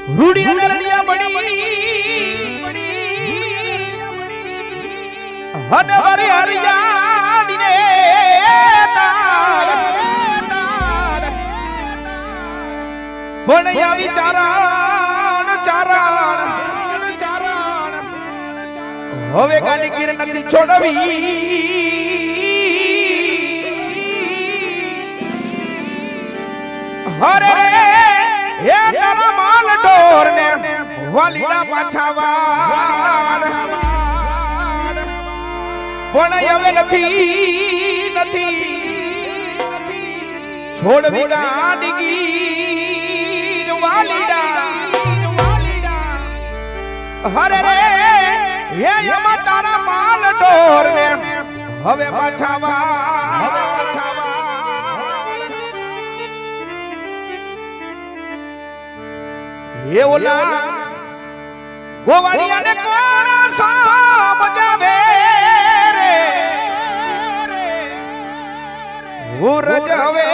રૂડિયા ને રડિયા બની હને વરી હરિયાણી ને પણ આવી ચારણ હવે ગાડી ગીર નથી છોડવી હરે હે તારા માલ ઢોર ને વાલીડા પાછા વાળ પણ હવે નથી છોડવી ગાડી ગીર વાલીડા હરે રે હે એમાં તારા માલ ઢોર ને હવે પાછા વાળ એ ઓલા ગોવાળિયાને કોણ સમજાવે રે હું રજવે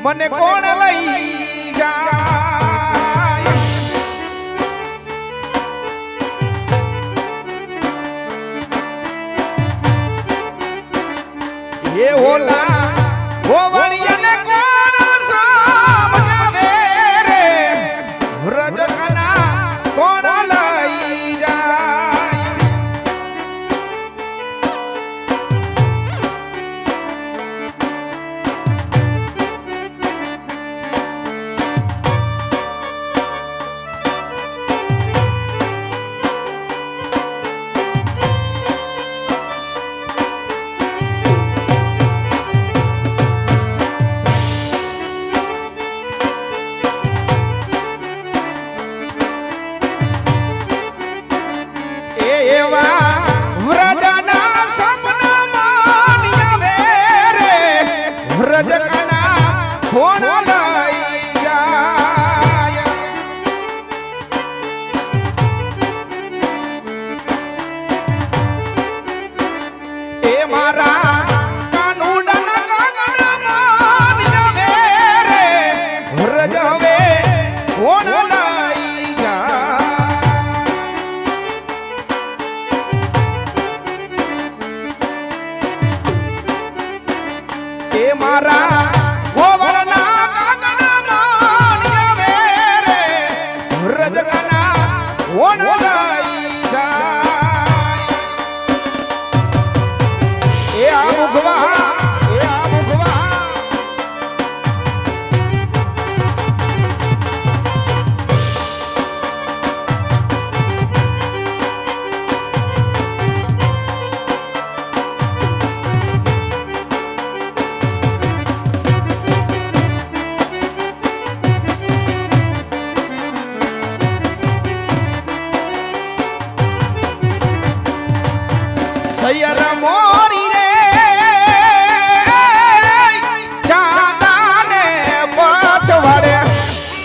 મને કોણ લઈ જાય એ ઓલા ગોવાળિયાને સૈયરા મોરી રે ચાંદાને પછવાડે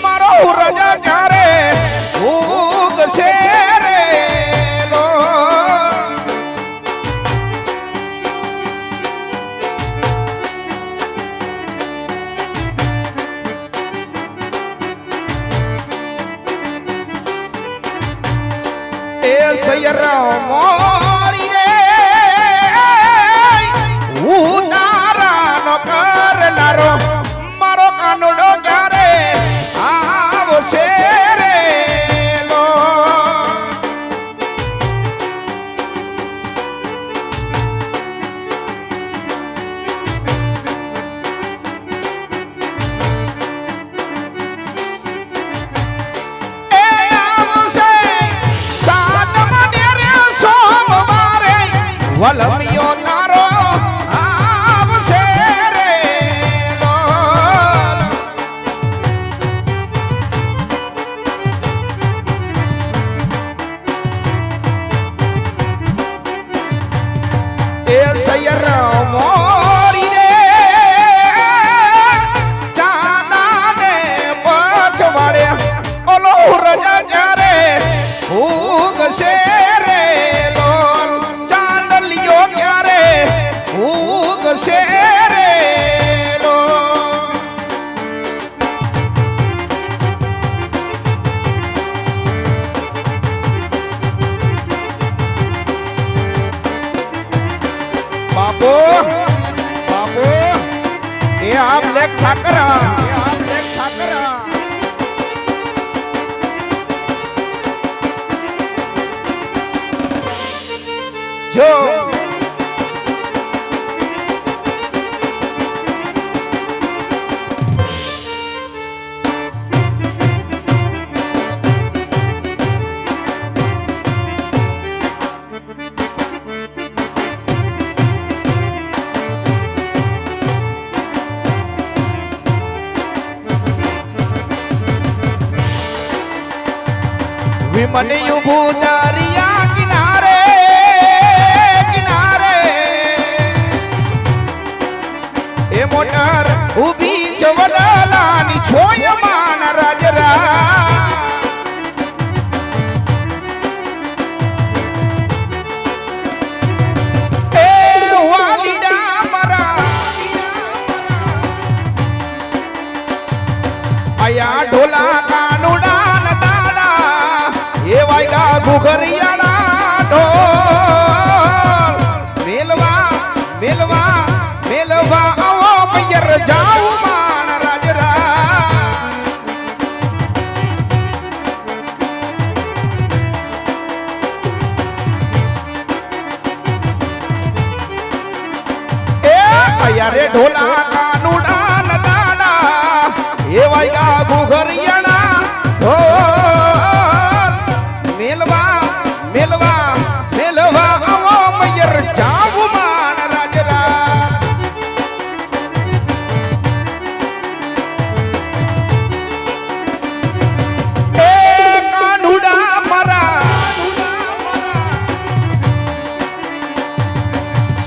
મારો રજા ક્યારે ઉગશે રે લો એ સૈયરા મોરી રે મારો કાનુડો ક્યારે આવશે રે લો એ આવશે સાતમને રે સોમવારે વલમિયો તારો આવશે સૈયરા મોરી રે ચાંદાને પછવાડે ઓલો રજા ક્યારે ઉગશે રે લો ચાંદલિયો ક્યારે ઉગશે રે લો ઠાકર ઠાકર જો વિમને ઉભું દરિયા કિનારે કિનારે એ મોટર ઊભી છે વડાલાની છોય માન રાજરા એ વાલીડા મારા આયા ઢોલા કાનુડા ઘુઘરિયાના ઢોલ મેલવા મેલવા મેલવા આવો મૈયર જાઉ માન રાજરા એ આયા રે ઢોલા કાનુડા નદાડા એ વાયગા ઘુઘરિયાના ઢોલ મેલવા મેલવા મેલવા આવો મૈયર જાવું માન રાજરા એ કાનુડા મારા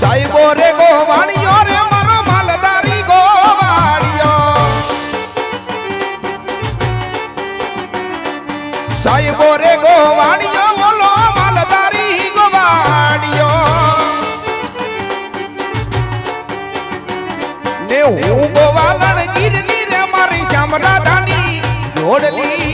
સાહેબો રે ગોવાણીઓ રે મારો માલદારી ગોવાણીઓ સાહેબો રે ગોવાણીઓ બોલો માલદારી ગોવાણીઓ ને હું ગોવાલણ ગીરની રે મારી શ્યામરાધાની જોડલી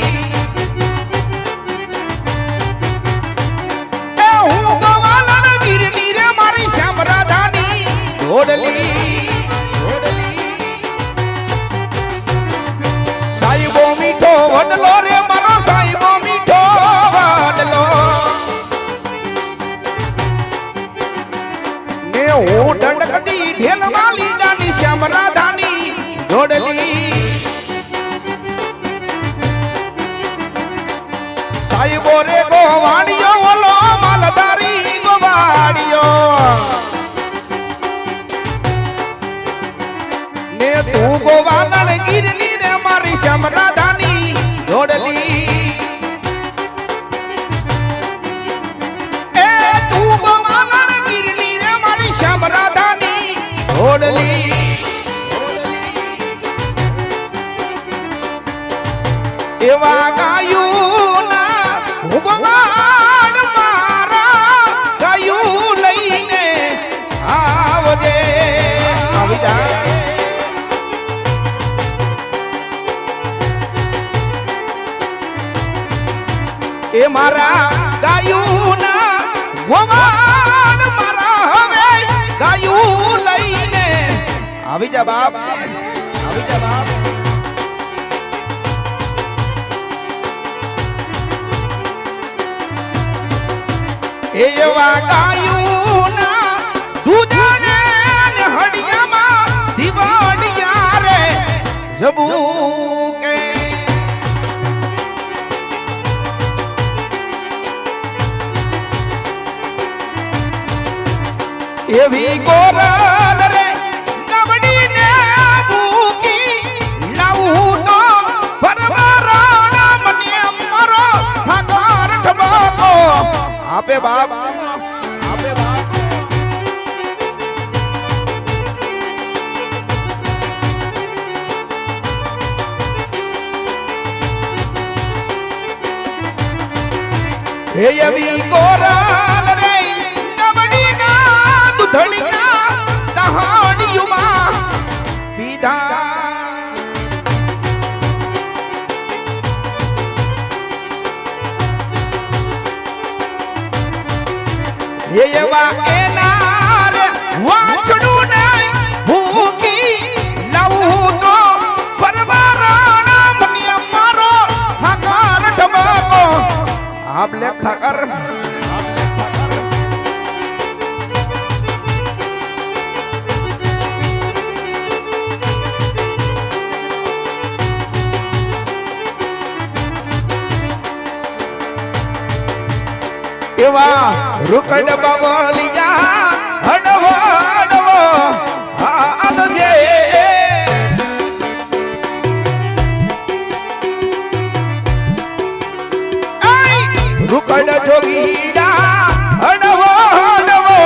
એ હું ગોવાલણ ગીરની રે મારી શ્યામરાધાની જોડલી સાહેબો મીઠો વડલો રે મારો સાહેબો મીઠો વડલો ને હું દંડકડી ઢેલમાં લીડાની શ્યામરાધાની જોડલી સાહેબો રે ગોવાણીઓ ઓલો માલદારી ગોવાણીઓ ને તું ગોવાલણ ગીરની રે મારી શ્યામરાધાની જોડલી એ તું ગોવાલણ ગીરની રે મારી શ્યામરાધાની જોડલી એવા ગાયું ના હું ગોવાળ મારા ગાયું લઈને આવજે આવી જા એ મારા ગાયુના ગોવાળ મારા હવે ગાયું લઈને આવી જા બાપ આવી જા બાપ એવા ગાયુના દૂધને હડિયામાં દિવાળિયા રે જબુ કે એવી ગોરલ રે નવડીને ભૂકી લાવું તો પરવરાણા મને મારો ઠાકર ઠબાકો આપે બાપ આપે બાપ એવી ગોરલ રે ધણિયા દહાડીયુમાં પીધા એવા એના રે વાછડું ને ભૂકી લાવું તો બ્લેક ઠાકર એવા રૂકડ બાવલિયા હડવો હડવો આલજે રૂકડ જોગીડા હડવો હડવો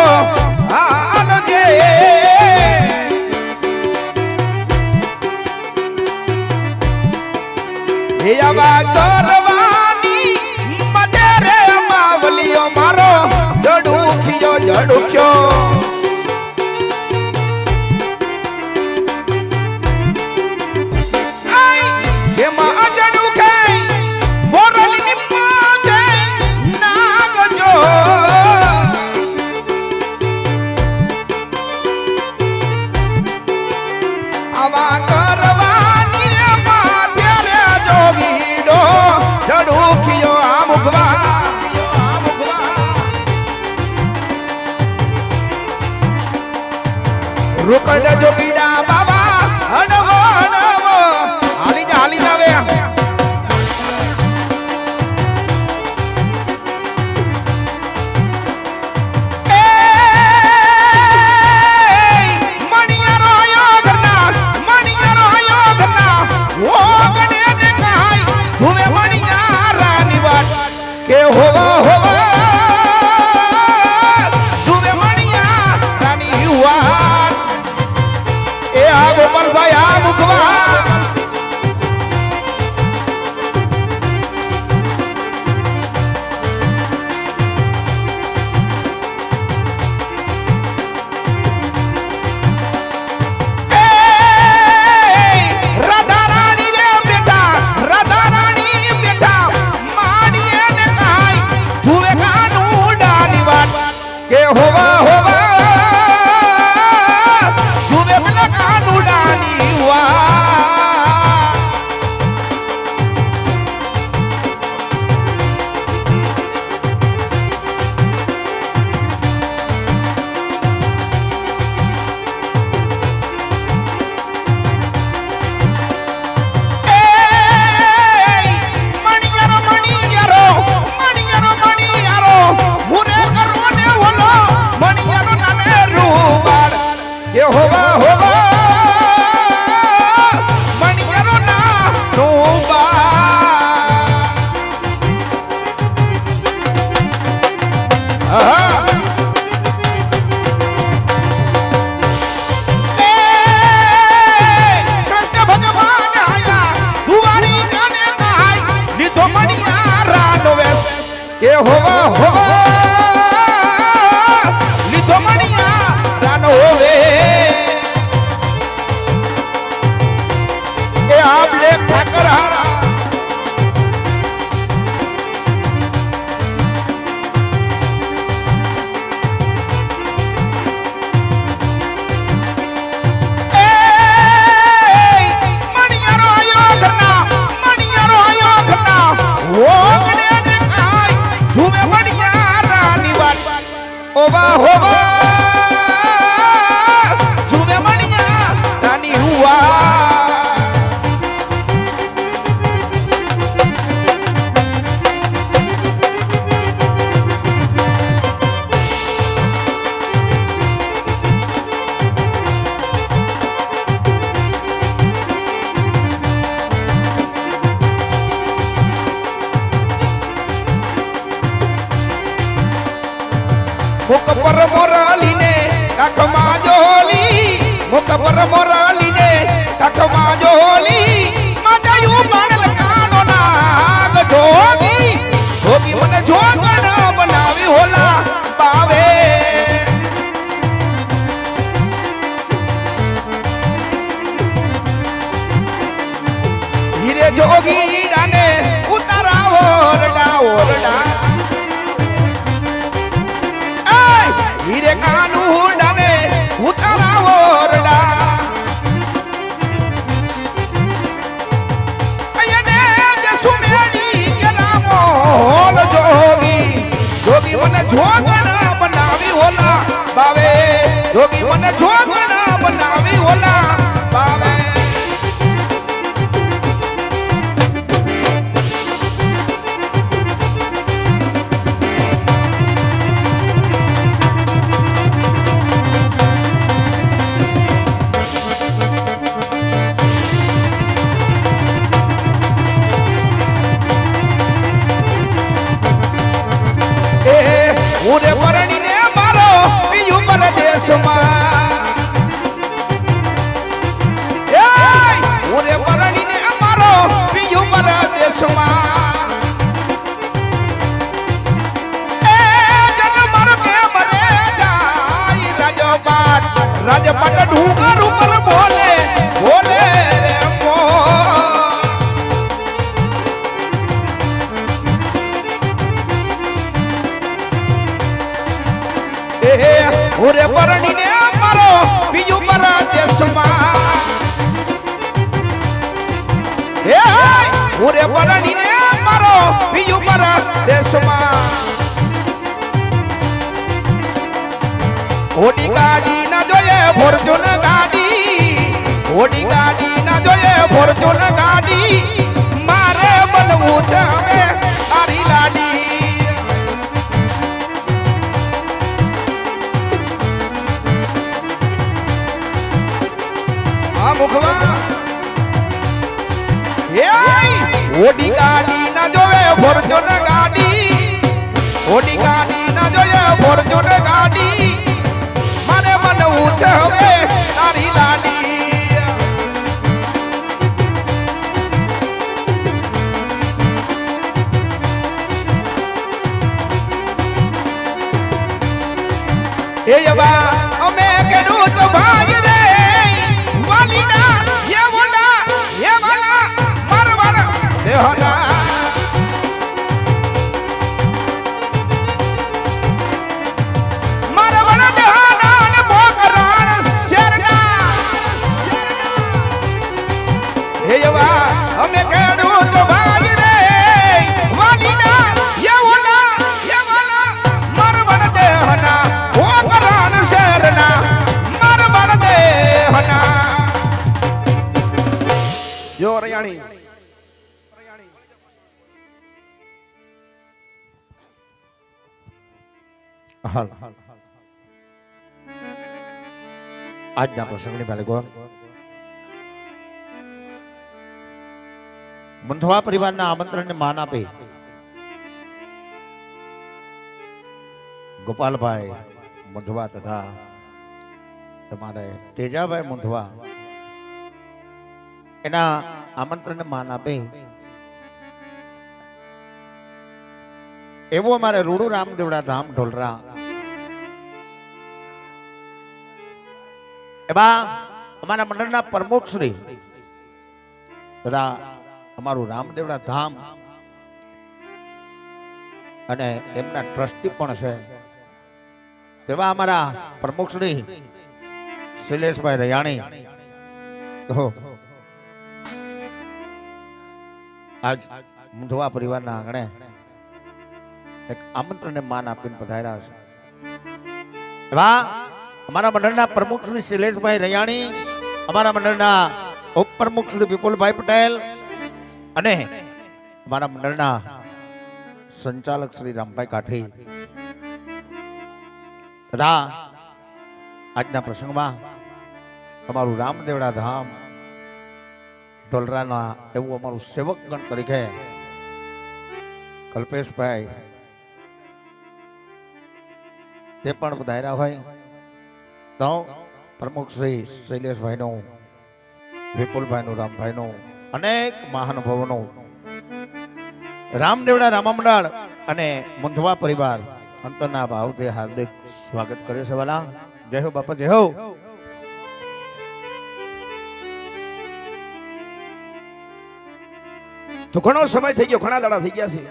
આલજે એ આવા કરવાની મતે રે માવલિયો મારો જડુખ્યો જડુખ્યો એમાં અજડુખે મોરલની માથે નાગજો આવા કરવાની રે માથે રે જોગીડો જડુખ્યો આ મુગવા રૂકડ જોગીડા બાબા હડવો હડવો હાલી જાવે મણિયારો આયો ઘરના ઓ ગણે ને કાઈ ધુવે મણિયારાની વાત કે હોવા હોવા ધુવે મણિયારાની વાત એ આ ગોપાલભાઈ આ મુખવા હોવા હોવા જુવે પેલા કાનુડાની વાત હોવા હોવા મણિયારો ના નોબા કૃષ્ણ ભગવાન આયા દુવારી ગાને ગાય લીધો મણિયારાનો વેશ કે હોવા હોવા લીધો મણિયારાનો વેશ આ બ્લેક ઠાકર મણિયારો આયો ઘરના ઓ ગણે ને કાઈ ધુવે મણિયારાની વાત ઓવા હોવા ધુવે મણિયારાની વાત મુખ પર મોરાલીને કાખમાં જોલી મુખ પર મોરાલીને કાખમાં જોલી માજાયું માણલ કાનો નાગ જોગી જોગી મને જોગણ બનાવી હોલા પાવે હીરે જોગી ડાને ઉતારાવો ઓરડા ઓરડા હીરે કાનુડાને ઉતારાવો ઓરડા અયને જે સુમેડી કે રામો હોલ જો મને જોગણા બનાવી ઓલા બાવે જોગી મને જોગણા બનાવી ઓલા બાવે ઓરે પરણીને મારો બીજું પરદેશમાં એ ઓરે પરણીને મારો બીજું પરદેશમાં એ જન્મ કે મરે જાય રાજપાટ ઢુંગર ઉપર બોલે બોલે રે મો ઓરે પરણીને મારો બીજું પરદેશમાં એ ઓરે પરણીને મારો બીજું પરદેશમાં ઓડી ગાડી ના જોઈએ ફોર્ચ્યુન ગાડી ઓડી ગાડી ના જોઈએ ફોર્ચ્યુન ગાડી મારે બનવું છે હવે તારી લાડી મુખવા ઓડી ગાડી ના જોવે ફોર્ચ્યુન ગાડી ઓડી ગાડી ના જોવે ફોર્ચ્યુન ગાડી મારે બનવું છે હવે તારી લાડી એ બા અમે કેડું તો ભાઈ રે અમે કેડું તો ભાઈ રે વાલીના યવલા યવલા મરવણ દેહના ઓ કરાન શેરના મરવણ દેહના જો રયાણી હાલ આજના પ્રસંગની માલિકો મંધવા પરિવારના આમંત્રણને માન આપી ગોપાલભાઈ મંધવા તથા તમારે તેજાભાઈ મંધવા એના આમંત્રણને માન આપી એવો અમારે રૂડુ રામદેવડા ધામ ઢોલરા એવા અમારા મંડળના પ્રમુખ શ્રી તથા અમારું રામદેવડા ધામ અને એમના ટ્રસ્ટી પણ છે તેવા અમારા પ્રમુખ શ્રી શૈલેષભાઈ રયાણી તો આજ મુંધવા પરિવારના આંગણે એક આમંત્રણને માન આપીને પધાર્યા છે એવા અમારા મંડળના પ્રમુખ શ્રી શૈલેષભાઈ રયાણી અમારા મંડળના ઉપપ્રમુખ શ્રી વિપુલભાઈ પટેલ અને અમારા મંડળના સંચાલક શ્રી રામભાઈ કાઠી તથા આજના પ્રસંગમાં અમારું રામદેવડા ધામ ઢોલરાના એવું અમારું સેવકગણ તરીકે કલ્પેશભાઈ તે પણ પધાર્યા હોય તો પ્રમુખ શ્રી શૈલેષભાઈનું વિપુલભાઈનું રામભાઈનું અનેક મહાનુભાવોનું રામદેવડા રામા મંડળ અને મુંધવા પરિવાર અંતરના ભાવથી હાર્દિક સ્વાગત કરે છે વાલા જય હો બાપા જય હો તો ઘણો સમય થઈ ગયો ઘણા દાડા થઈ ગયા છે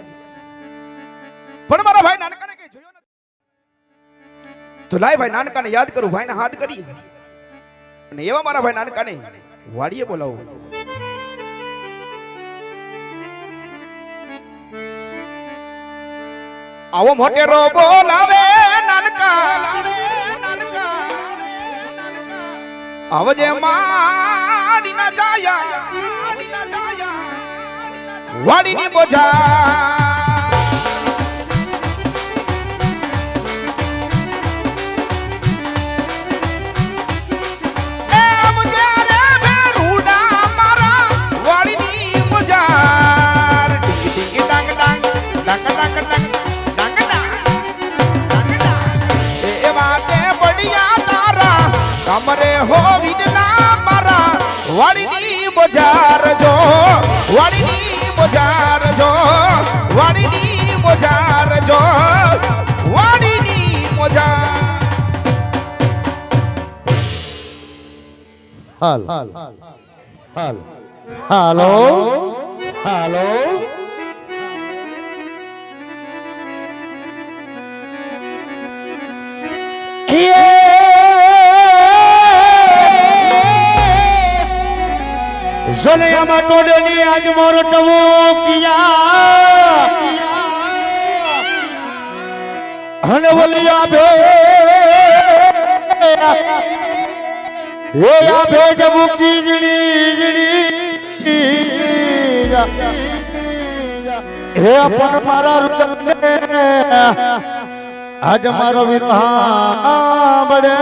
પણ મારા ભાઈ નાનકાને કઈ જોયો નથી તો લાય ભાઈ નાનકાને યાદ કરું ભાઈને હાથ કરી અને એવા મારા ભાઈ નાનકાને વાડીએ બોલાવો આવો મોટેરો બોલાવે નાનકા આવજે માડી ના જાયા વાડીની બોજા કમરે હો વિડલા મારા વાડીની બજાર જો વાડીની બજાર જો વાડીની બજાર જો વાડીની બજાર હાલ હાલ હાલો હાલો Zulema todeni aaj mortavo kiya hanwaliya be ye ya be jabu ki jini he apan mara rutne aaj maro virha bade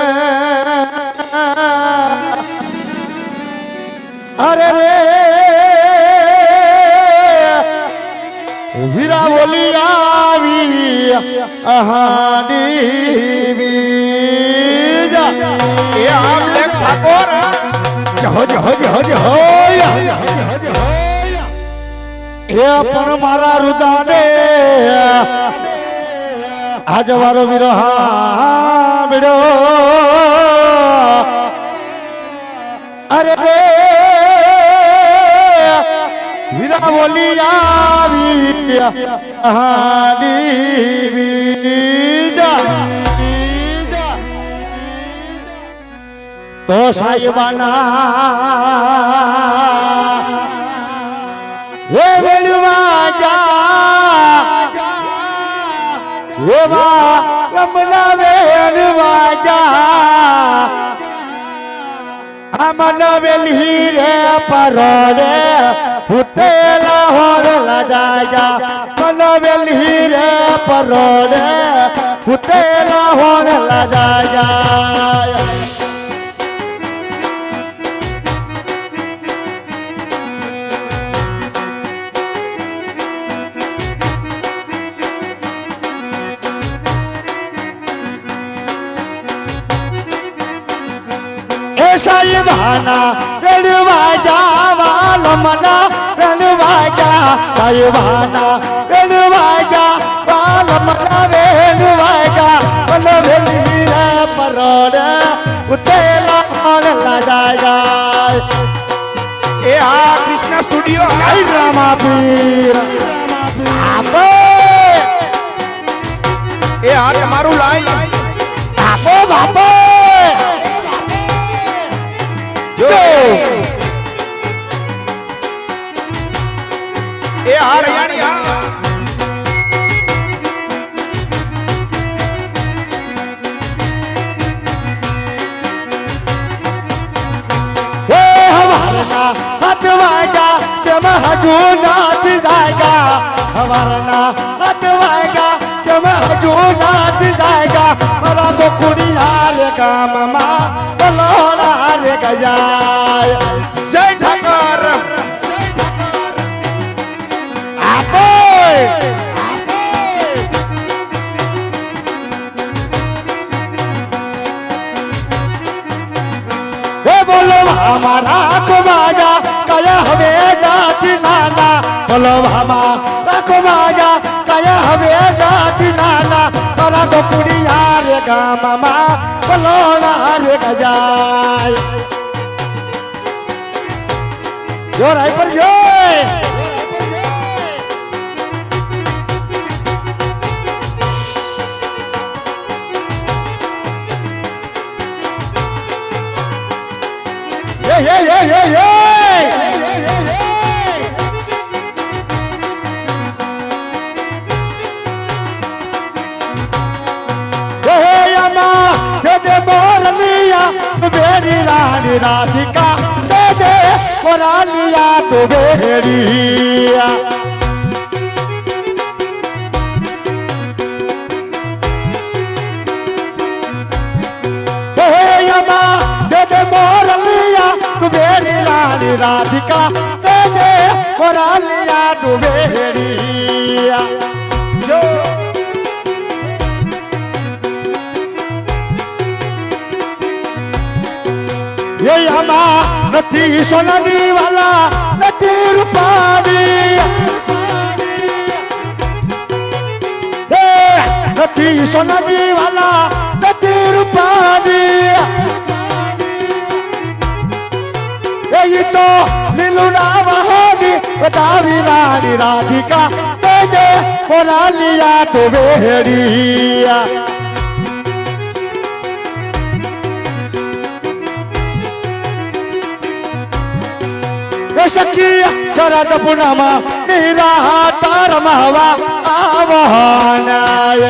अरे रे वीरा बोली आवी आहानी बीजा એ આમ લેખ ઠાકોર જહો જહો જહો જહો એ પણ મારા રુદાને આજ વારો વિરહા બેડો અરે રે વીરા બોલી આવી આહાની બીજા તો સાહેબાના હે વેલવા જા એવા કમલા વેલવા જા અમલ વેલી રે પરોડે ઉતેલા હોર લજાયા મલ વેલી રે પરોડે ઉતેલા હોર લજાયા સાહેબાના રણવા જાવા લમના રણવા જા સાહેબાના રણવા જા લમના રણવા જા બલ વેલી રે પરોડ ઉતેલા હોલ લજાયા એ આ કૃષ્ણ સ્ટુડિયો જય રામાપીર આપો એ આ તમારું લાઈ આપો બાપો એ આ રયાણી આ હે હવારના હાથ વાગ્યા તેમ હજુ નાથ જાયગા હવારના હાથ વાગ્યા તેમ હજુ નાથ જાયગા મારા તો કુડિયા રે કામમાં બલોડા રે ગજાય જય ઠાકર આપો હે બોલો હમારા કુમાજા કયા હવે નાથી નાના બોલો હમારા કુમાજા કયા હવે નાથી નાના મારા તો કુડિયા રે ગામમાં બલોડા રે ગજાય જોર આઈ પર જોય राधिका दे दे कोरालिया तो बेड़िया दे दे मोरलिया तू बेड़ी लाली राधिका दे दे कोरालिया तू बेड़िया જો ये हमा नथी सोनानी वाला नथी रूपानी नथी सोनानी वाला नथी रूपानी ये तो लीलुना बहानी बतावी रानी राधिका दे दे बोला लिया तो बेड़िया सखिया चरत पुनमा मेरा तार महवा आवनाय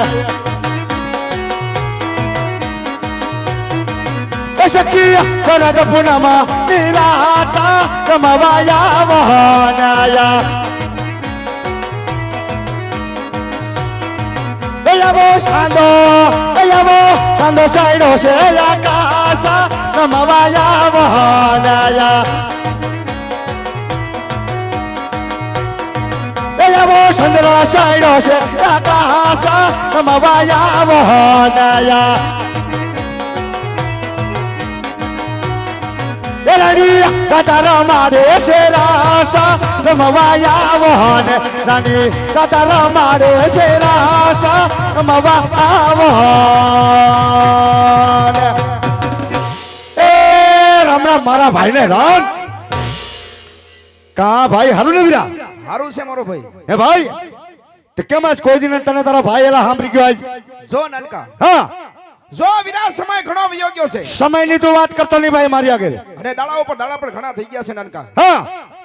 सखिया चरत पुनमा मेरा तार महवा आवनाय यावो सांदो साइडो से आकाशा महवा आवनाय वो चंद्रा साइडो से आकाशा नमवाया वहनाया रानी कतारा मारे से रासा नमवाया वहन रानी कतारा मारे से रासा नमवाया वहन ए राम राम मारा भाई ने रान कहाँ भाई हारू ने वीरा હારું છે મારો ભાઈ હે ભાઈ તે કેમ આજ કોઈ દિન તને તારા ભાઈ એલા સાંભળી ગયો આજ જો નાનકા હા જો વિરાટ સમય ઘણો વયો ગયો છે સમયની તું વાત કરતો નહીં ભાઈ મારી આગળ અને દાડા ઉપર દાડા પણ ઘણા થઈ ગયા છે નાનકા હા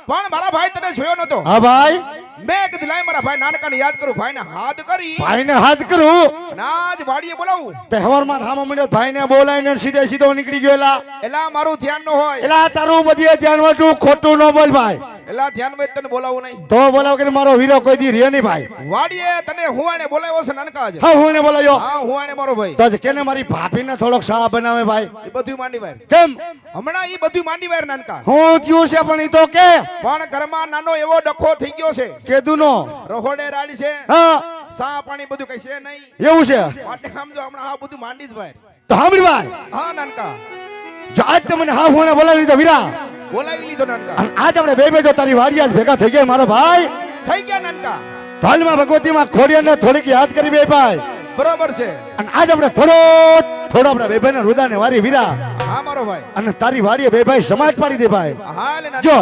પણ મારા ભાઈ તને જોયો નતો હા ભાઈ મેં કીધું લાય મારા ભાઈ નાનકાને યાદ કરું ભાઈને હાથ કરી ભાઈને હાથ કરું અને આજ વાડીએ બોલાવું તહેવારમાં થામો મળ્યો ભાઈને બોલાવીને સીધે સીધો નીકળી ગયો એલા એલા મારું ધ્યાન ન હોય એલા તારું બધીએ ધ્યાનમાં તું ખોટું ન બોલ ભાઈ એલા ધ્યાન માં તને બોલાવું નહીં તો બોલાવ કે મારો વીરો કોઈ દી રહ્યો નહીં ભાઈ વાડીએ તને હુવાને બોલાવ્યો છે નાનકા આજે હા હું ને બોલાયો હા હુવાને મારો ભાઈ તો આજ કેને મારી ભાભીને થોડોક સા બનાવે ભાઈ એ બધું માંડી વાર કેમ હમણાં ઈ બધું માંડી વાર નાનકા હું થયું છે પણ ઈ તો કે પણ ઘરમાં નાનો એવો ડખો થઈ ગયો છે કેદું નો રહોડે રાડી છે હા સા પાણી બધું કઈ છે નહીં એવું છે માટે સમજો હમણાં આ બધું માંડી જ ભાઈ તો સાંભળી ભાઈ હા નાનકા જો આજ તમને હા હું બોલાવી લીધો વીરા બોલાવી લીધો નાનકા અને આજ આપણે બે જો તારી વાડી આજ ભેગા થઈ ગયા મારો ભાઈ થઈ ગયા નાનકા હાલમાં ભગવતીમાં ખોડિયાને થોડીક યાદ કરી બે ભાઈ બરોબર છે અને આજ આપણે થોડો આપણા બે ભાઈના રુદાને વારી વીરા હા મારો ભાઈ અને તારી વાડીએ બે ભાઈ સમાજ પાડી દે ભાઈ હા લે જો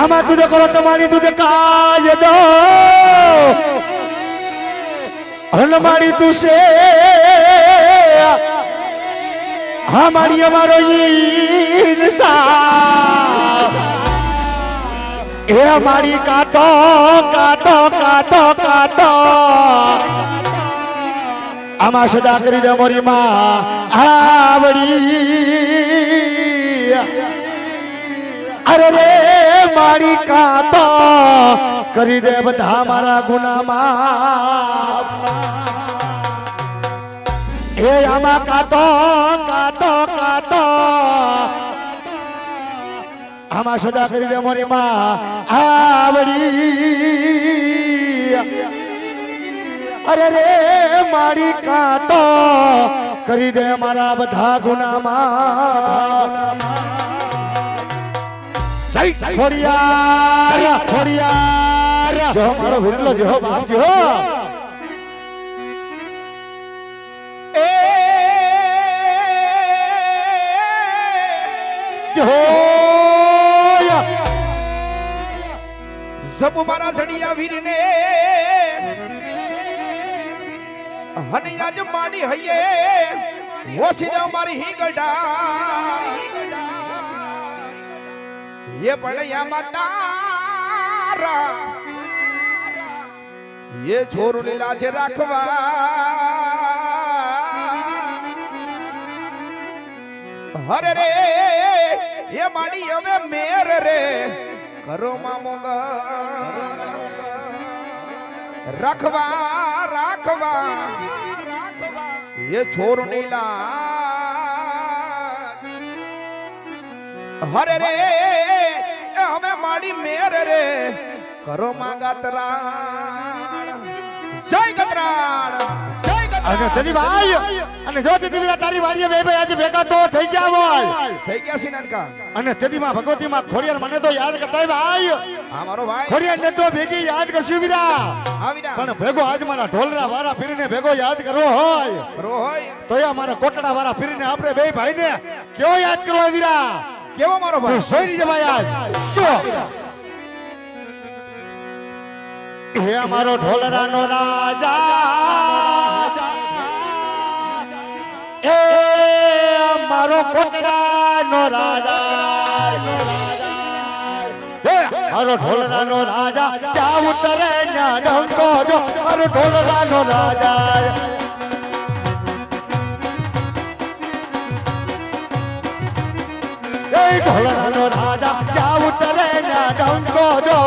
આમાં તુજે કરો તમારી તુજે કાય દો હનમારી તુસે हमारी हमारो इंसान ये हमारी काटो काटो काटो काटो आमा सजा करी दे मोरी मां आवड़ी अरे रे मारी काटो करी दे बधा मारा गुना माफ हे आमा काटो काटो काटो आमा सजा करी दे मोरी मां आवड़ी अरे रे मारी काटो करी दे मारा बधा गुना मां जय खोड़ियार खोड़ियार जो मारो विरलो जो बाप जो जब मारा सड़िया वीर ने हनी आज माड़ी हइये वो सीधा मारी ही गड्ढा ये पड़िया माता કતરા એ છોરુની લાજે રાખવા હરે રે એ માડી હવે મેર રે કરો મામોગ રાખવા રાખવા એ છોરુની લાજ હરે રે એ હવે માડી મેર રે કરો માંગા તરાણ જય કતરાણ જય અને તેની ભાઈ અને જો તેની વીરા તારી વાડીએ બે બે આજે ભેગા તો થઈ ગયા હોય થઈ ગયા છે નાનકા અને તેની માં ભગવતી માં ખોડિયાર મને તો યાદ કરતા ભાઈ હા મારો ભાઈ ખોડિયાર ને તો ભેગી યાદ કરશું વીરા હા વીરા પણ ભેગો આજ મારા ઢોલરા વારા ફીરીને ભેગો યાદ કરવો હોય રોય તો એ મારા કોટડા વારા ફીરીને આપણે બે ભાઈ ને કેવો યાદ કરવો વીરા કેવો મારો ભાઈ સોઈ જવા યાદ જો હે અમારો ઢોલરાનો રાજા એ અમારો કોટડાનો રાજા હે મારો ઢોલરાનો રાજા ત્યાં ઉતરે ન્યા ડંકો જો મારો ઢોલરાનો રાજા એ ઢોલરાનો રાજા ત્યાં ઉતરે ન્યા ડંકો જો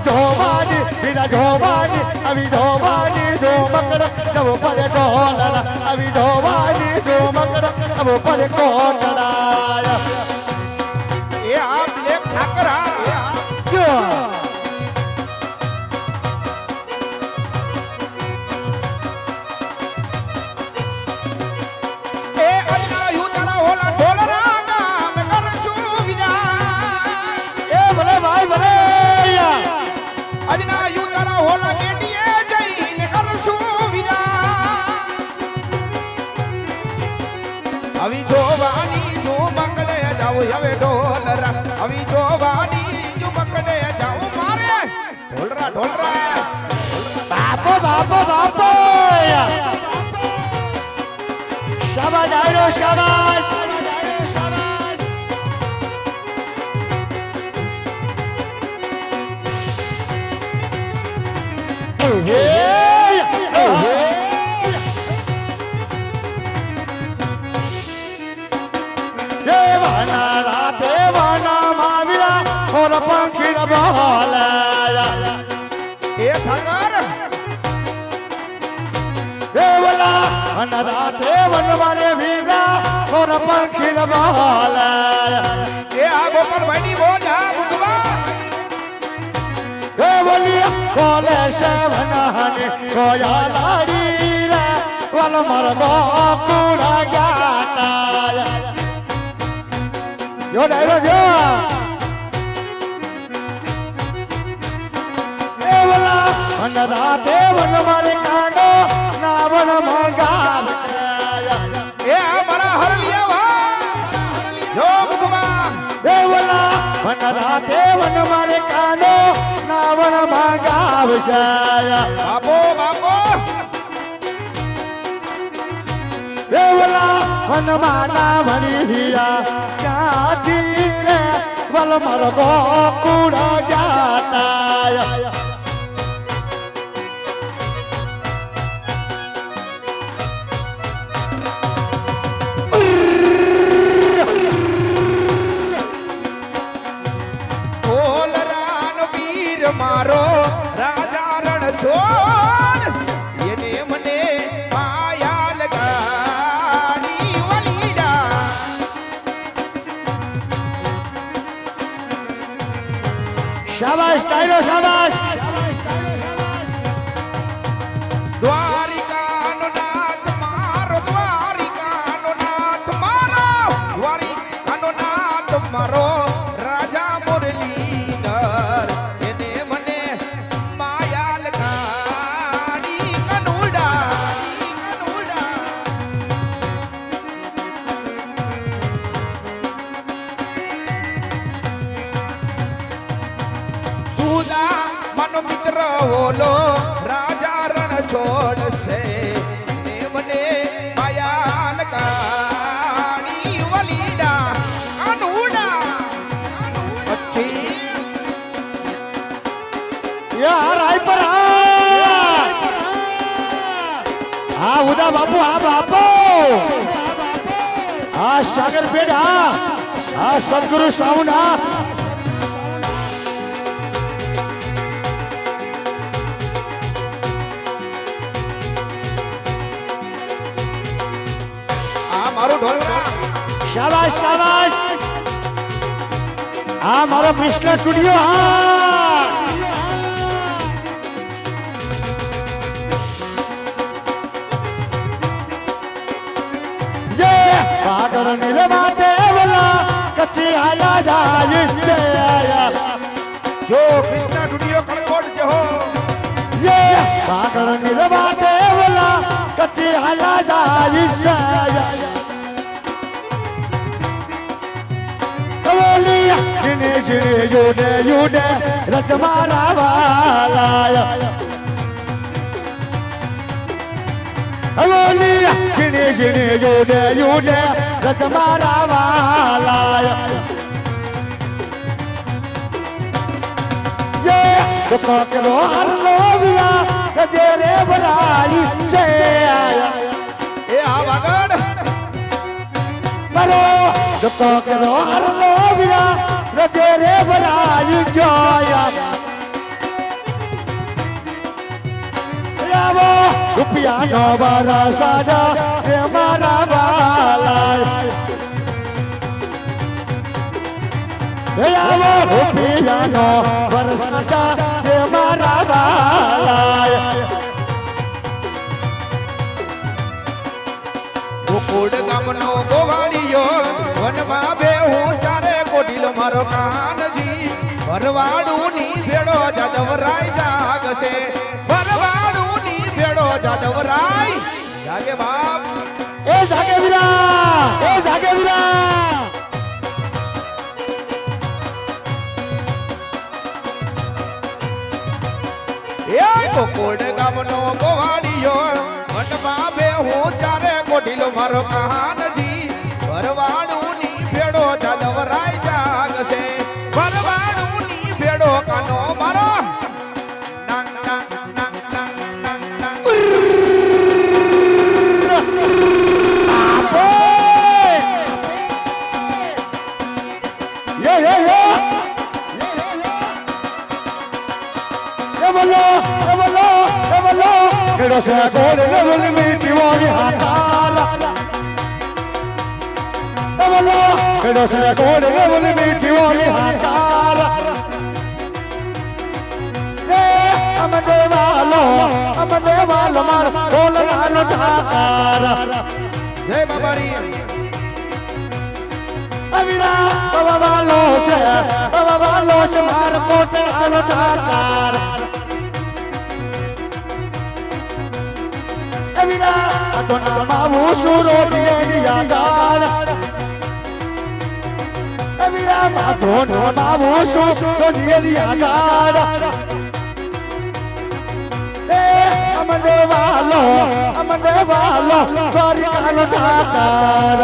જોવાની વીરા જોવાની આવી જોવાની જો મકર જવો પડે ઢોલરા આવી જોવાની જો મકર જવો પડે કોટડા એ આપ લેખ ઠાકર હા એ અલ્લા યુ તારા હોલા ઢોલરા ગામ કરશું વિના એ ભલે ભાઈ ભલે અજના યુ તારા હોલા કેડીએ જઈને કરશું વિના આવી જોવાની જો મકડે જાવ હવે ઢોલરા આવી જોવાની જો મકડે જાવ મારે ઢોલરા ઢોલરા બાપો બાપો બાપો શાબાશ આયરો શાબાશ દેવાના રાતે વાના માવિયા ઓર પંખી બોલાયા એ ઠાકર દેવલા અને રાતે વનવારે વીરા ઓર પંખી બોલાયા એ આ ગોપાલભાઈ ની બોજા બુધવા દેવલિયા બોલે છે વનહાને કોયા લાડી રે વલ મર ગોકુળા ગાતા yo ડાયરો જો દેવલા અને રાતે વનવારે કાંડો નાવણ મંગાવ એ આ મારા હરલિયા વા જો બુધવા દેવલા અને રાતે વનવારે કાંડો નાવણ મંગાવ બાપો બાપો દેવલા વનમાના વણિયા ક્યાંથી રે વલ મર ગોકુળા જાતા ઢોલરાનો વીર મારો રાજા રણ છોડ એને મને માયા લગાડી વલીડા શાબાશ ટાયરો શાબાશ દ્વારિકાનો નાથ મારો દ્વારિકાનો નાથ મારો દ્વારિકાનો નાથ મારો રાજા મુરલીધર એને મને માયા લગાડી કનુડા સુદા મનો મિત્ર ઓલો રાજા રણ છોડશે ને મને માયા લગાડી વલીડા કાનુડા પછી હા ઉદા બાપુ હા બાપુ હા સાગર પેડ હા સદગુરુ સાઉન્ડ હા આ મારું ઢોલરા શાબાશ શાબાશ હા મારો કૃષ્ણ સ્ટુડિયો હા પાગળ નીલ માટે બોલા કચ્છી હાલા જાય છે જો કૃષ્ણ સ્ટુડિયો કણકોટ જે હો યે પાગળ નીલ માટે બોલા કચ્છી હાલા જાય છે કવલી જીને જીને યુડે યુડે રજ મારા વાલા કવલી જીને જીને યુડે યુડે રજ મારા વાલા दुख करो हर लोविया गजेरे बराई से आया એ આ વાગડ करो दुख करो हर लोविया गजेरे बराई गया यावो रुपया नो बारा साजा रे मारा बाला यावो रुपया नो बरसा रे मारा बाला ગોકુળ ગામનો ગોવાળિયો વનમાં બેહું ચારે કોટીલો મારો કાનજી ભરવાડું ની ભેડો જાદવરાય જાગશે ભરવાડું ની ભેડો જાદવરાય જાગે બાપ ए जागे वीरा ए जागे वीरा એ ગોકુળ ગામનો ગોવાળિયો વનમાં બેહું ચારે કોટીલો મારો કાનજી ભરવાડું ની ભેડો જાદવરાય જાગશે ભરવાડું ની ભેડો કાનો મારો નંગ નંગ નંગ નંગ નંગ નંગ ये बोलो केड़ो से कोल लेवल मीठी वाली हाताला बोलो केड़ो से कोल लेवल मीठी वाली हाताला ए अमदे वालो मार कोल लानो ठाकारा જય બાબારી अविरा बाबा वालो से मार कोटे आलो ठाकार अविरा अतोना मावू सुरो दिया गाल अविरा मातोना मावू सुरो दिया गाल ए अमदे वालो बारी आलो ठाकार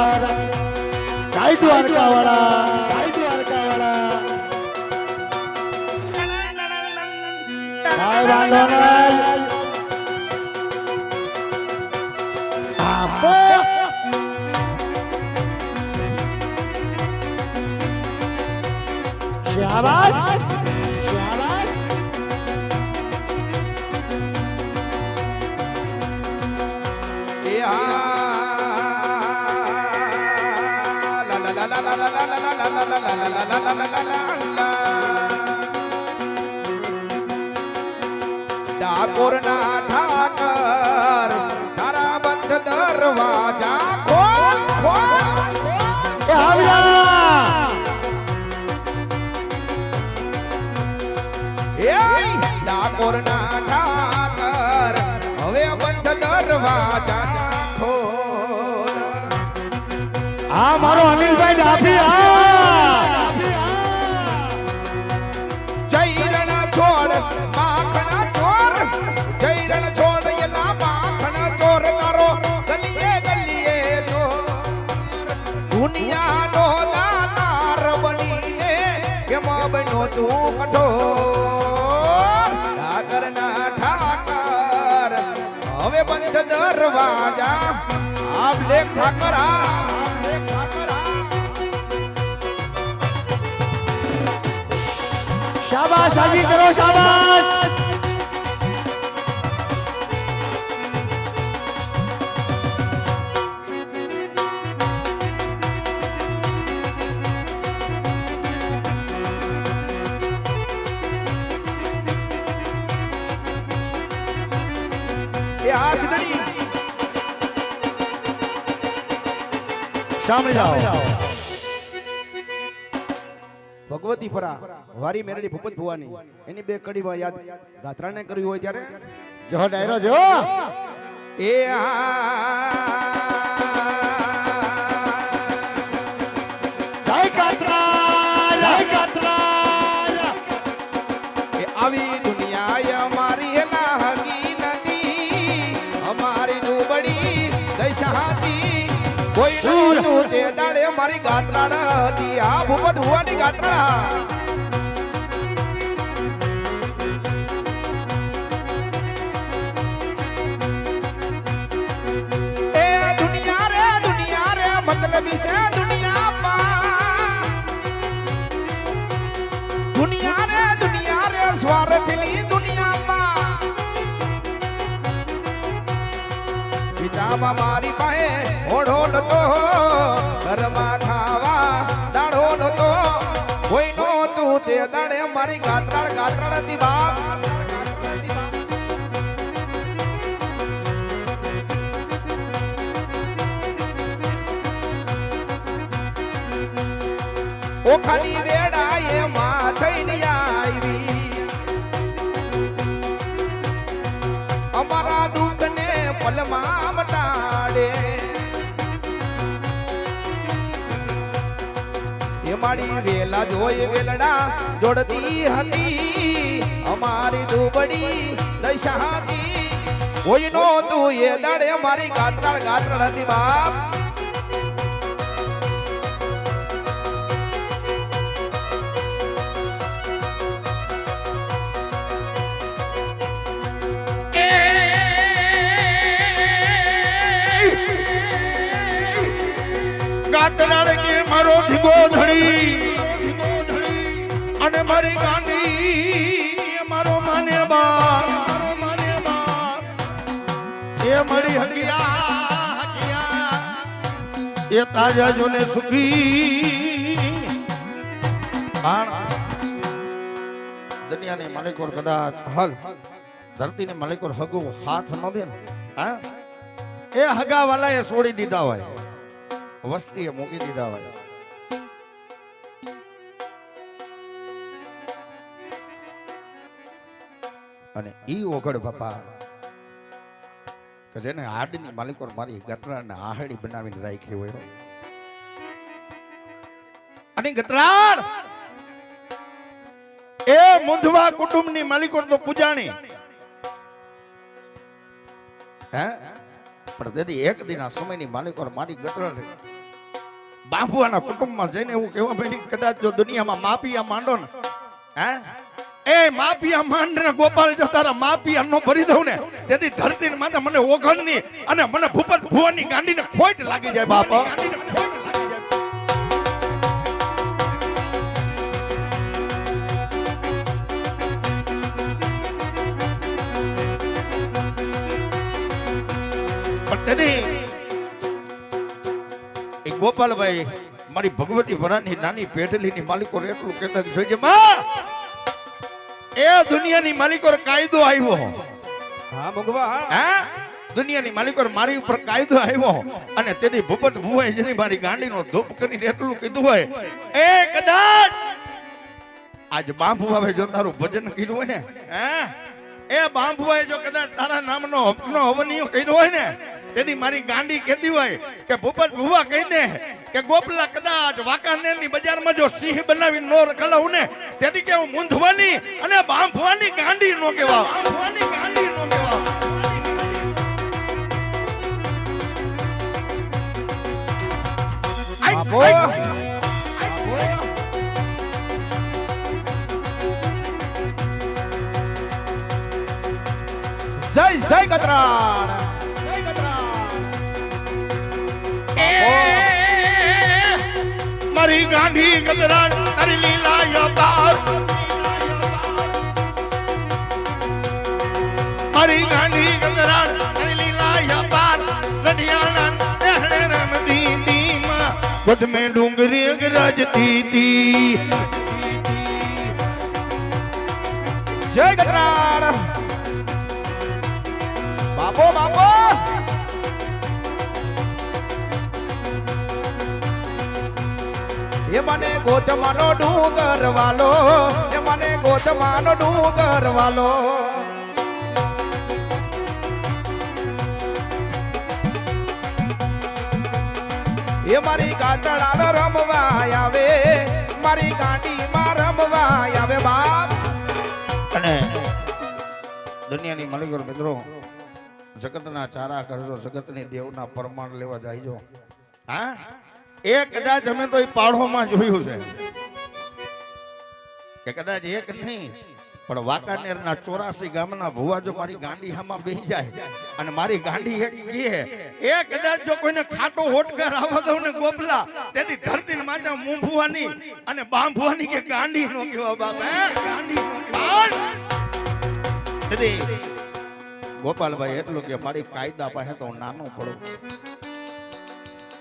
काय द्वारका वाला काय वालो नाही आपो शाबाश એ આ લા લા લા લા લા લા લા લા લા લા લા લા લા ડાકોર ના ઠાકર તારા બંધ દરવાજા ખોલ ખોલ એ આવ્યા એ ડાકોર ના ઠાકર હવે બંધ દરવાજા ખોલ આ મારો અનિલભાઈ ડાભી આ જૈરણ છોડ માખણ ચોર જૈરણ છોડ એલા માખણ ચોર કરો ગલીએ ગલીએ જો દુનિયાનો દાતાર બનીને કેમ બનો તું કઠોર ઠાકર ના ઠાકર હવે બંધ દરવાજા આપ લે ઠાકર શાબાશ આવી કરો શાબાશ એ આ સિદ્ધણી સામે જાઓ ભગવતી ફરા વારી મેરડી ભૂપત ભુવાની એની બે કડીમાં યાદ ગાત્રાને કર્યું હોય ત્યારે જો ડાયરો જો એ જય કાતરા એ આવી દુનિયા અમારી હેલા હગી નથી અમારી દુબળી દશાતી કોઈ નો તે દાડે મારી ગાત્રાડ હતી આ ભૂપત ભુવાની ગાત્રા મતલબી છે દુનિયા રે સ્વાર્થની દુનિયામાં પિતામાં મારી પાસે ઓઢો નતો ઘરમાં ખાવા દાડો નતો કોઈ નહોતું તે દાડે મારી ગાત્રાળ હતી બાપ ઓખાની વેડા એમાં થઈને આવી અમારા દુઃખને પલમાં મટાડે એ મારી વેલા જોઈ વેલડા જોડતી હતી અમારી દુબળી દશા હતી કોઈ નો તું એ દાડે મારી ગાત્રાળ હતી બાપ ગાતરાળ કે મારો ધીગો ધડી અને મારી ગાંડી મારો માને બાપ એ મારી હકિયા એ તાજા જોને સુખી દુનિયાની માલિકોર કદાચ હલ ધરતીની માલિકોર હગો હાથ ન દે ને હા એ હગા વાલા એ છોડી દીધા હોય વસ્તીએ મૂકી દીધા હોય અને ઈ ઓગળ બાપા કે જેને હાડની માલિકો મારી ગતરાને આહડી બનાવીને રાખી હોય અને ગતરાળ એ મુંધવા કુટુંબની માલિકો તો પૂજાણી હે પણ તેથી એક દિન આ સમયની માલિકો મારી ગતરાળ બાંભવાના કુટુંબમાં જઈને એવું કહેવા ભાઈ કદાચ જો દુનિયામાં માપિયા માંડો ને હે એ માપિયા માંડ ને ગોપાલ જો તારા માપિયા નો ભરી દઉં ને તેથી ધરતી માથે મને ઓઘણની અને મને ભૂપત ભુવાની ગાંડીને ખોટ લાગી જાય બાપા પણ તેથી ગોપાલભાઈ મારી ભગવતી વરાની નાની પેઢલીની માલિકો એટલું કહેતા જોઈએ માં એ દુનિયાની માલિકો કાયદો આવ્યો હા ભગવા હા દુનિયાની માલિકો મારી ઉપર કાયદો આવ્યો અને તેથી ભૂપત ભુવાએ જેની મારી ગાંડીનો ધૂપ કરીને એટલું કીધું હોય એ કદાચ આજ બાંભુવાએ જો તારું ભજન કર્યું હોય ને હે એ બાંભુવાએ જો કદાચ તારા નામનો હકનો હવનિયો કર્યો હોય ને તેથી મારી ગાંડી કહેતી હોય કે ભૂપત ભુવા કહી દે કે ગોપલા કદાચ વાંકાનેરની બજારમાં જો સિંહ બનાવી નો રખડાવું ને તેથી કે હું મુંધવાની અને બાંભવાની ગાંડી નો કહેવા બાંભવાની ગાંડી નો કહેવા જય જય ગતરાળ મારી ગાંધી ગદરાણ તારી લીલા બાર મારી ગાંધી ગદરાણ તારી લીલા બાર રઢિયાણા દેહણે રમતી તી માં ગોદ મે ડુંગરી ગરજતી તી જય ગજરાડ બાપો બાપો એ મને ગોતમાનો ડુંગર વાલો એ મને ગોતમાનો ડુંગર વાલો એ મારી કાતડાનો રમવા આવે મારી ગાંડીમાં રમવા આવે બાપ અને દુનિયાની માલિકો મિત્રો જગતના ચારા કરજો જગતની દેવના પરમાણ લેવા જાયજો હા એ કદાચ અમે તો એ પાડોમાં જોયું છે કે કદાચ એક નહીં પણ વાંકાનેરના 84 ગામના ભુવા જો મારી ગાંડી હામાં બેહી જાય અને મારી ગાંડી એક કહે એ કદાચ જો કોઈને ખાટો હોટકાર આવવા દઉં ને ગોપલા તેથી ધરતી ને માથે મૂંભવાની અને બાંભવાની કે ગાંડી નો કેવા બાપ હે ગાંડી તેથી ગોપાલભાઈ એટલું કે મારી કાયદા પાસે તો નાનો પડો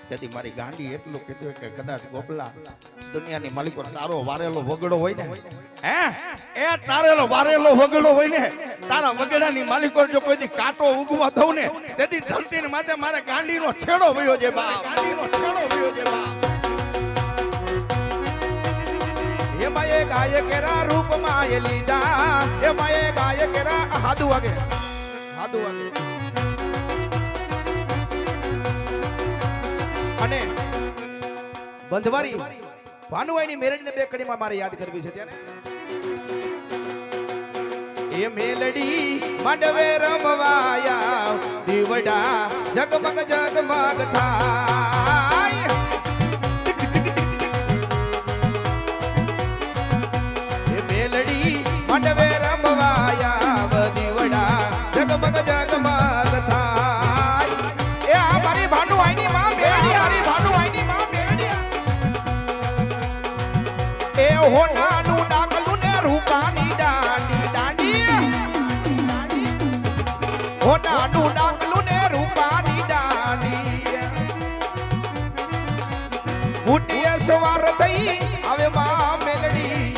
તેથી મારી ગાંડી એટલું કીધું કે કદાચ ગોપલા દુનિયાની માલિકો તારો વારેલો વગડો હોય ને હે એ તારેલો વારેલો વગડો હોય ને તારા વગડાની માલિકો જો કોઈ કાંટો ઉગવા દઉં ને તેથી ધરતી ને માથે મારે ગાંડીનો છેડો વયો છે બા ગાંડીનો છેડો વયો છે બા એ માયે ગાય કેરા રૂપ માય લીધા એ માયે ગાય કેરા હાદુ વાગે અને બંધવારી ભાનુભાઈની મેરેજને બે કડીમાં મારે યાદ કરવી છે ત્યારે એ મેલડી માંડવે રમવાયા દીવડા જગમગ જગમગ થાય એ મેલડી માંડવે રમવાયા દીવડા જગમગ જગમગ થાય એ આ મારી ભાનુભાઈની માં મેલડી મારી ભાનુભાઈની માં મેલડી એ હોનાનું ડાકલું ને રૂપાની હોનાનું ડાકલું ને રૂપાની ડાની બુટીએ સવાર થઈ હવે માં મેલડી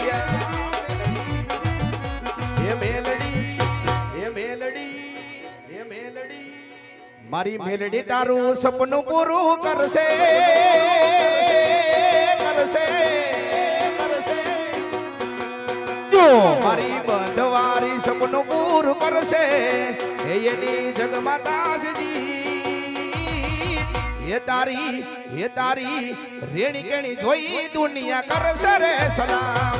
એ મેલડી એ મેલડી એ મેલડી મારી મેલડી તારું સપનું પૂરું કરશે કરશે કરશે જો મારી બંધવારી સપનું પૂરું કરશે એની જગમાતાજી એ તારી રેણી કેણી જોઈ દુનિયા કરશે રે સલામ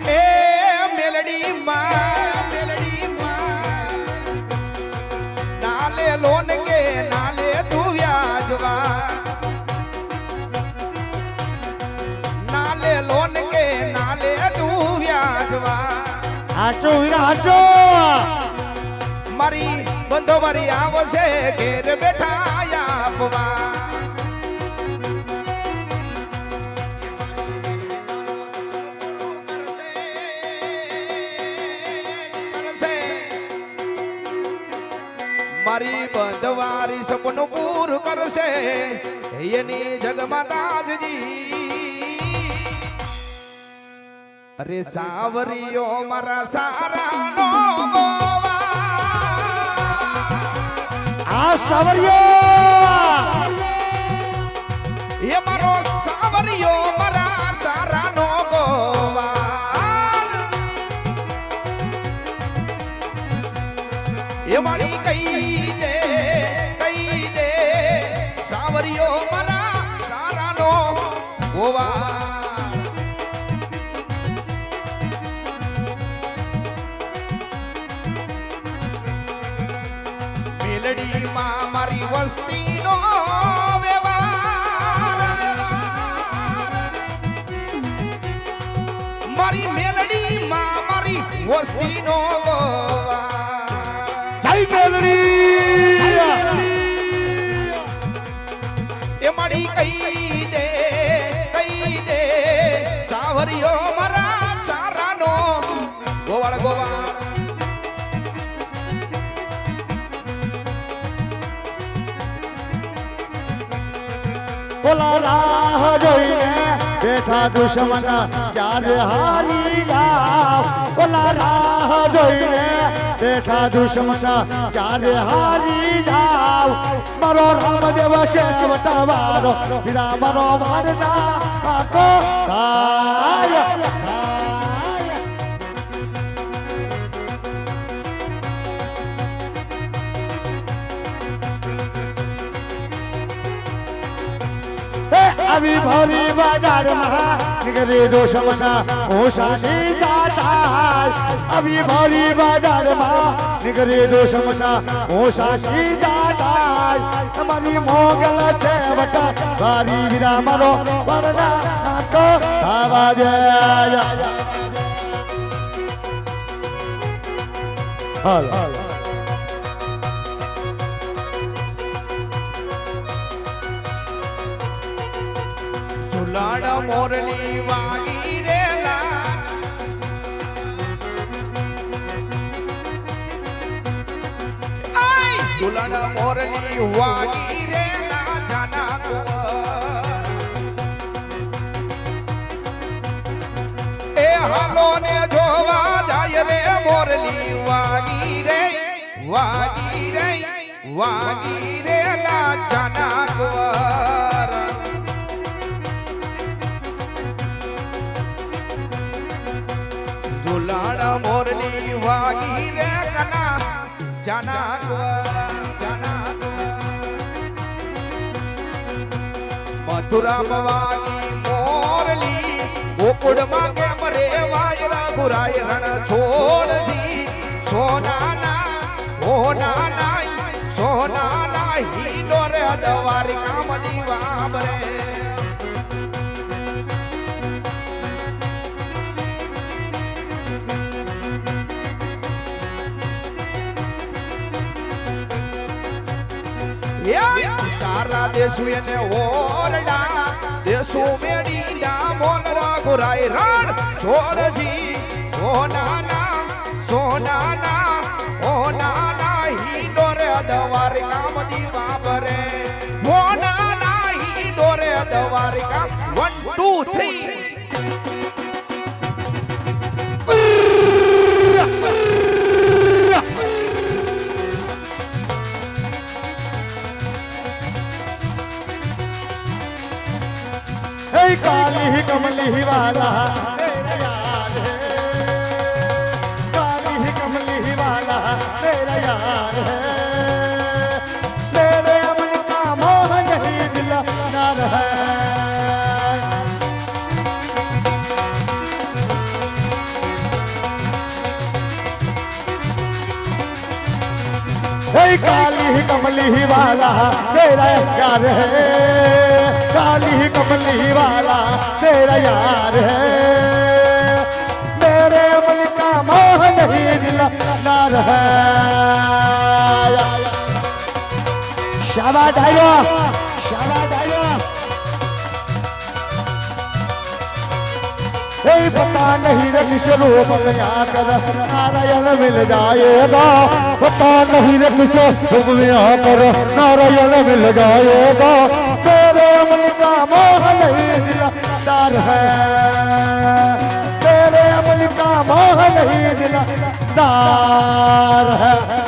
એ મેલડી માં નાલે લોન કે નાલે તું વ્યાજવા નાલે લોન કે નાલે તું વ્યાજવા હાચો વીરા હાચો મારી બંધોવારી આવશે ઘેર બેઠા આપવા મારી બંધવારી સપનું પૂરું કરશે એની જગમાતાજી અરે સાવરીઓ મારા સારાનો આ સાવરિયો એ મારો સાવરીઓ મારા સારાનો ગોવાલ એ મારી કહી દે સાવરીઓ મારા સારાનો ગોવાલ મેલડી માં મારી વસ્તીનો વ્યવહાર મારી મેલડી માં મારી વસ્તીનો જય મેલડી એ મારી કહી દે સાવરિયો મારા સારાનો ગોવાળ ગોવાળ ઓલા રાહ જોઈને બેઠા દુશ્મન ક્યારે હારી જાવ ઓલા રાહ જોઈને બેઠા દુશ્મન ક્યારે હારી જાવ મારો રામદેવ છે વટાવારો વીરા મારો વારના આકો થાય अभी भरी बाजार में निकले दुश्मना होशानी जाता अभी भरी बाजार में निकले दुश्मना होशानी जाता हमारी मोगल से बटा भारी वीरा मरो वरना को आवाज हाल લાડ મોરલી વાગી રેલા આય દુલાડ મોરલી વાગી રેલા જાના કુંવર એ હાલો ને જોવા જાય રે મોરલી વાગી રેલા જાના કુંવર લાડ મોરલી વાગી રે કના જાના મથુરામ વાગી મોરલી ગોકુળમાં કેમ રે વાયરા ગુરાય રણ છોડજી સોનાના હીડો રે અદવારી કામ દીવા બરે તારા દેશુ એને ઓરડા દેશુ મેડીના મોલરા ગુરાય રણ છોડજી સોનાના હીડો રે અદવારી કામ દીવા બરે સોનાના હીડો રે અદવારી કામ 1 2 3 काली कमली वाला मेरा यार है काली कमली वाला मेरा यार है मेरे अमल का मोह नहीं दिल नार है काली कमली वाला मेरा यार है काली कमली वाला तेरा यार है मेरे मन का मोह नहीं दिल नार है शाबाश आयो पता नहीं रे किस रूप में आकर नारायण मिल जाएगा पता नहीं रे किस रूप में आकर नारायण मिल जाएगा तेरे मन का मोह नहीं दिलदार है तेरे मन का मोह नहीं दिलदार है